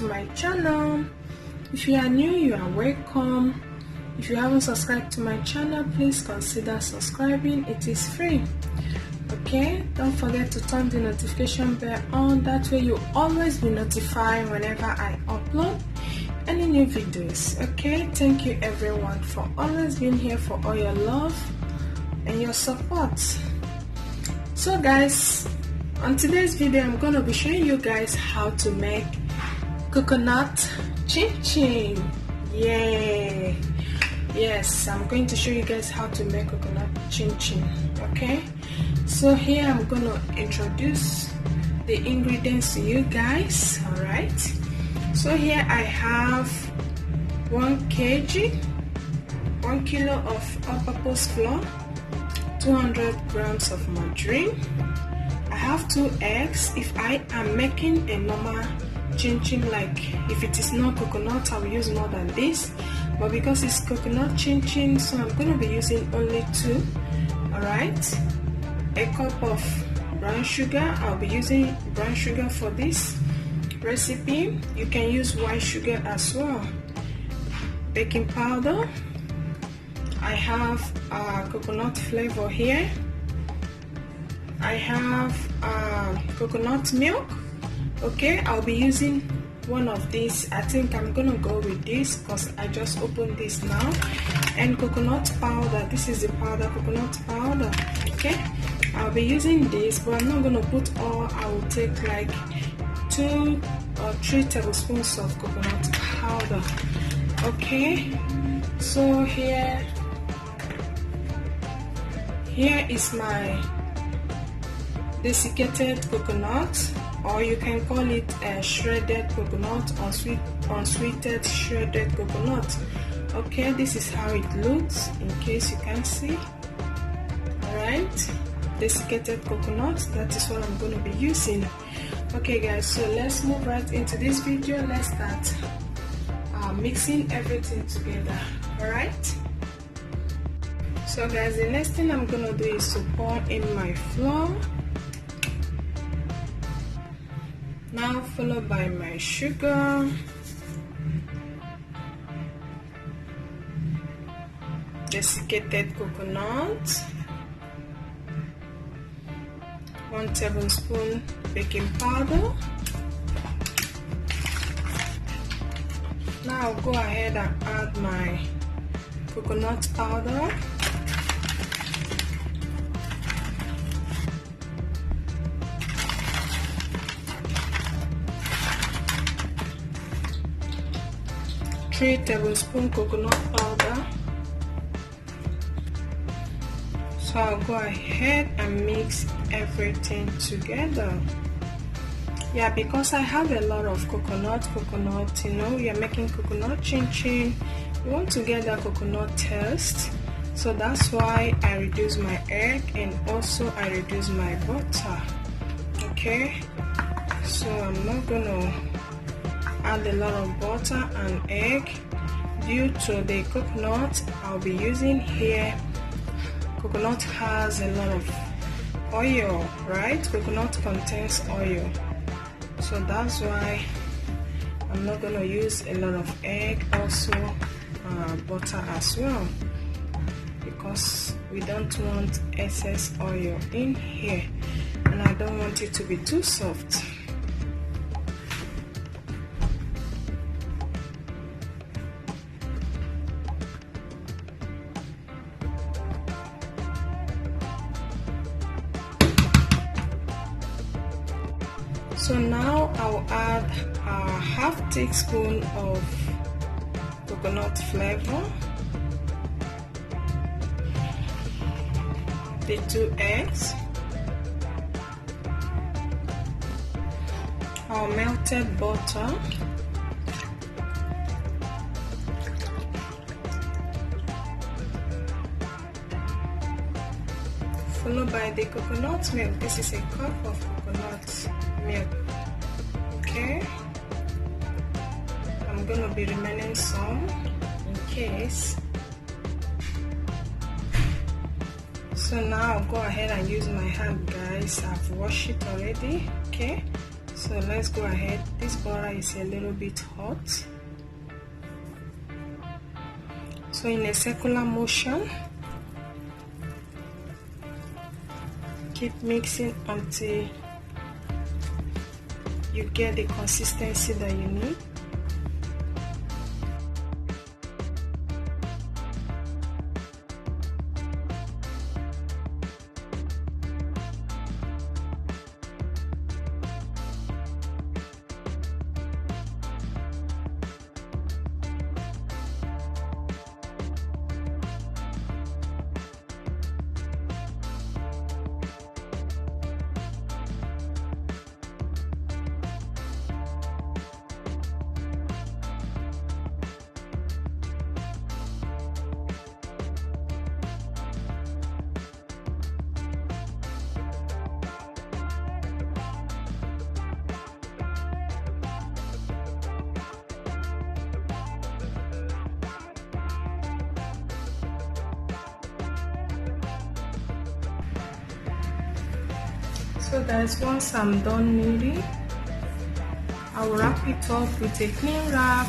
to my channel. If you are new, you are welcome. If you haven't subscribed to my channel, please consider subscribing. It is free. Okay, don't forget to turn the notification bell on. That way you always be notified whenever I upload any new videos. Okay, thank you everyone for always being here, for all your love and your support. So guys, on today's video I'm going to be showing you guys how to make coconut chinchin. Yay! Yes, I'm going to show you guys how to make coconut chinchin. Okay, so here I'm going to introduce the ingredients to you guys. All right, so here I have 1 kilo of all-purpose flour, 200 grams of margarine. I have 2 eggs. If I am making a normal chinchin, like if it is not coconut, I will use more than this, but because it's coconut chinchin, so I'm going to be using only 2. All right, a cup of brown sugar. I'll be using brown sugar for this recipe. You can use white sugar as well. Baking powder. I have coconut flavor here. I have coconut milk. Okay, I'll be using one of these. I think I'm gonna go with this because I just opened this now. And coconut powder. This is the powder, coconut powder. Okay, I'll be using this, but I'm not gonna put all. I will take like 2 or 3 tablespoons of coconut powder. Okay, so here is my desiccated coconut, or you can call it a shredded coconut, or unsweetened shredded coconut. Okay, this is how it looks in case you can see. Alright, desiccated coconut, that is what I'm going to be using. Okay guys, so let's move right into this video. Let's start mixing everything together. Alright, so guys, the next thing I'm going to do is to pour in my flour, now followed by my sugar, desiccated coconut, 1 tablespoon baking powder. Now I'll go ahead and add my coconut powder, three tablespoons coconut powder. So I'll go ahead and mix everything together. Yeah, because I have a lot of coconut, you know, we are making coconut chinchin. We want to get that coconut taste, so that's why I reduce my egg and also I reduce my butter. Okay, so I'm not gonna add a lot of butter and egg due to the coconut I'll be using here. Coconut has a lot of oil, right? Coconut contains oil, so that's why I'm not going to use a lot of egg, also butter as well, because we don't want excess oil in here and I don't want it to be too soft. So now I'll add a half teaspoon of coconut flavor, the 2 eggs, our melted butter, followed by the coconut milk. This is a cup of coconut milk. Okay, I'm gonna be remaining some in case. So now I'll go ahead and use my hand, guys. I've washed it already. Okay, So let's go ahead. This butter is a little bit hot. So in a circular motion, keep mixing until you get the consistency that you need. So guys, once I'm done kneading, I will wrap it up with a clean wrap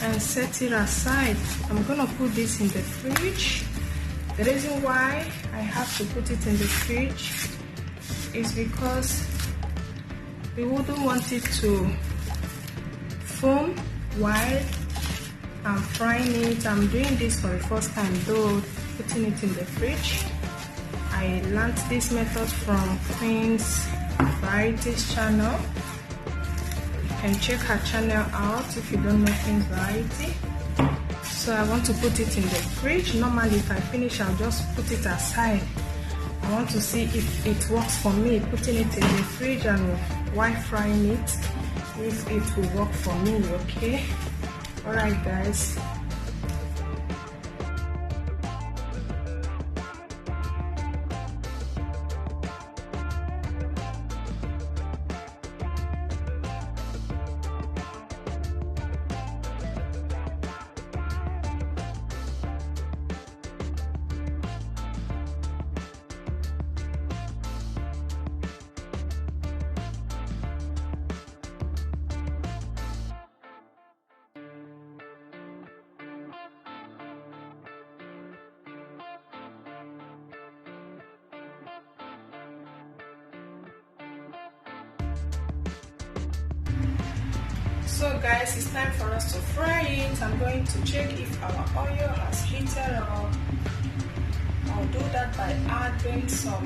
and set it aside. I'm gonna put this in the fridge. The reason why I have to put it in the fridge is because we wouldn't want it to foam while I'm frying it. I'm doing this for the first time though, putting it in the fridge. I learned this method from Queen's Varieties channel. You can check her channel out if you don't know Queen's Variety. So I want to put it in the fridge. Normally if I finish, I'll just put it aside. I want to see if it works for me, putting it in the fridge and while frying it, if it will work for me, okay? Alright guys. So guys, it's time for us to fry it. I'm going to check if our oil has heated up. I'll do that by adding some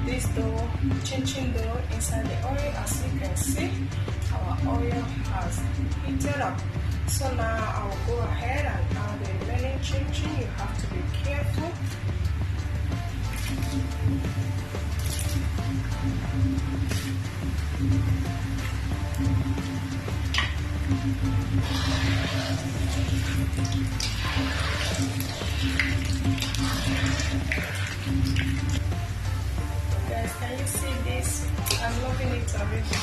this dough, chinchin dough inside the oil. As you can see, our oil has heated up. So now I will go ahead and add the remaining chinchin. You have to be careful. Guys, can you see this? I'm loving it already.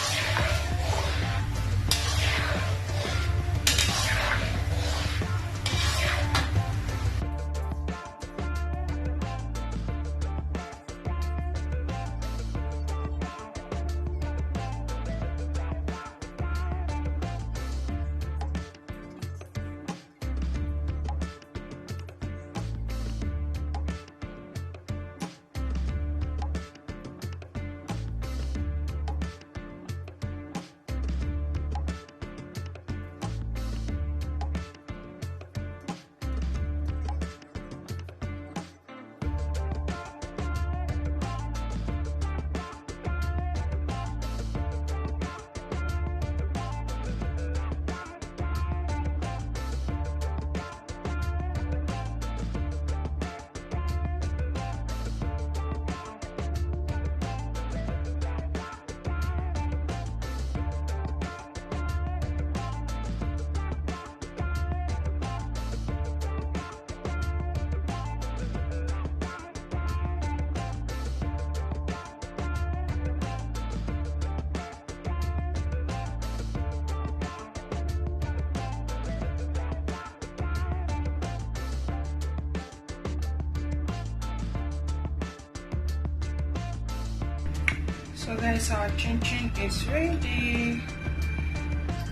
So guys, our chinchin is ready.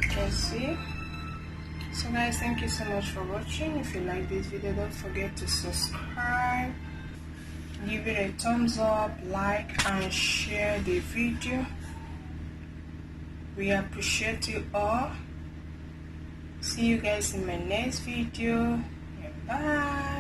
You can see. So guys, thank you so much for watching. If you like this video, don't forget to subscribe, give it a thumbs up, like and share the video. We appreciate you all. See you guys in my next video. Bye.